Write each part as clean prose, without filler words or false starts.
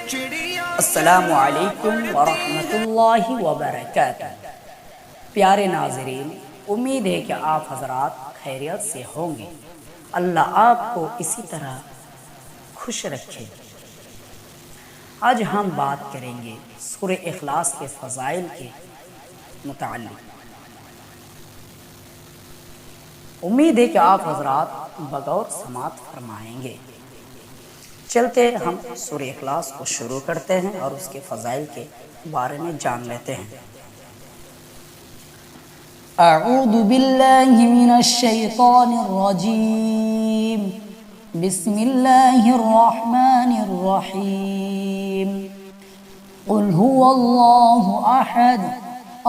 السلام علیکم ورحمۃ اللہ وبرکاتہ۔ پیارے ناظرین، امید ہے کہ آپ حضرات خیریت سے ہوں گے۔ اللہ آپ کو اسی طرح خوش رکھے۔ آج ہم بات کریں گے سورہ اخلاص کے فضائل کے متعلق۔ امید ہے کہ آپ حضرات بغور سماعت فرمائیں گے۔ چلتے ہم سورہ اخلاص کو شروع کرتے ہیں اور اس کے فضائل کے بارے میں جان لیتے ہیں۔ اعوذ باللہ من الشیطان الرجیم، بسم اللہ الرحمن الرحیم۔ قل هو اللہ احد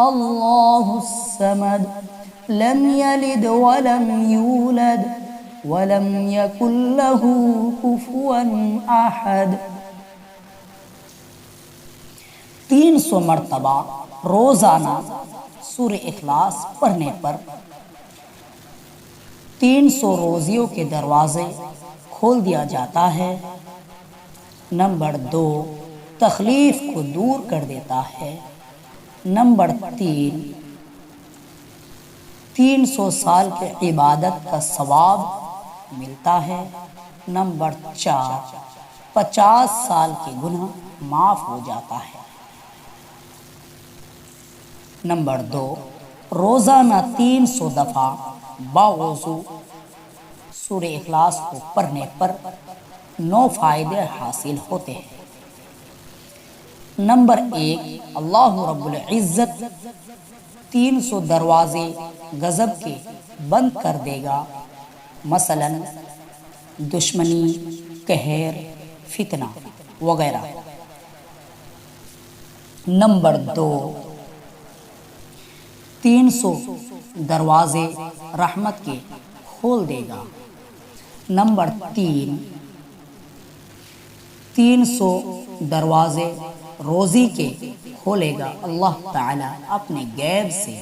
اللہ الصمد لم یلد ولم یولد وَلَمْ يَكُنْ لَهُ كُفُوًا أَحَدٌ۔ 300 مرتبہ روزانہ سورہ اخلاص پڑھنے پر 300 روزیوں کے دروازے کھول دیا جاتا ہے۔ نمبر 2، تکلیف کو دور کر دیتا ہے۔ نمبر 3، 300 سال کے عبادت کا ثواب ملتا ہے۔ نمبر 4، 50 سال کے گناہ معاف ہو جاتا ہے۔ نمبر 2، روزانہ 300 دفعہ باوضو سورہ اخلاص کو پڑھنے پر 9 فائدے حاصل ہوتے ہیں۔ نمبر 1، اللہ رب العزت 300 دروازے غضب کے بند کر دے گا، مثلا دشمنی، قہر، فتنہ وغیرہ۔ نمبر 2، 300 دروازے رحمت کے کھول دے گا۔ نمبر 3، 300 دروازے روزی کے کھولے گا۔ اللہ تعالی اپنے غیب سے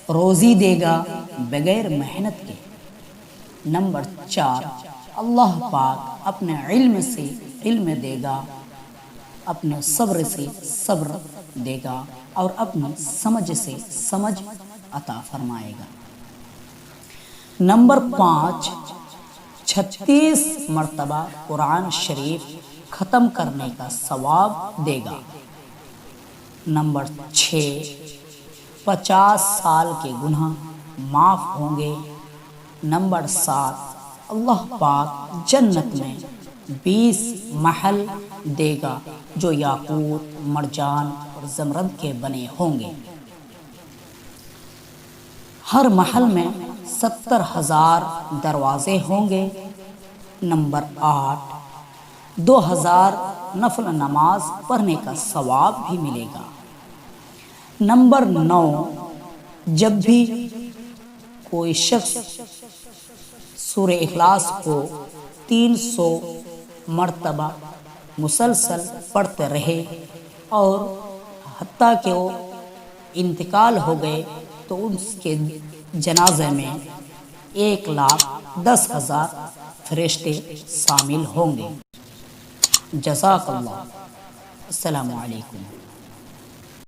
روزی دے گا بغیر محنت کے۔ نمبر 4، اللہ پاک اپنے علم سے علم دے گا، اپنے صبر سے صبر دے گا اور اپنی سمجھ سے سمجھ عطا فرمائے گا۔ نمبر 5، 36 مرتبہ قرآن شریف ختم کرنے کا ثواب دے گا۔ نمبر 6، 50 سال کے گناہ معاف ہوں گے۔ نمبر 7، اللہ پاک جنت میں 20 محل دے گا جو یاقوت، مرجان اور زمرد کے بنے ہوں گے۔ ہر محل میں 70,000 دروازے ہوں گے۔ نمبر 8، 2000 نفل نماز پڑھنے کا ثواب بھی ملے گا۔ نمبر 9، جب بھی کوئی شخص سورہ اخلاص کو 300 مرتبہ مسلسل پڑھتے رہے اور حتیٰ کہ وہ انتقال ہو گئے تو اس کے جنازے میں 1,10,000 فرشتے شامل ہوں گے۔ جزاک اللہ۔ السلام علیکم۔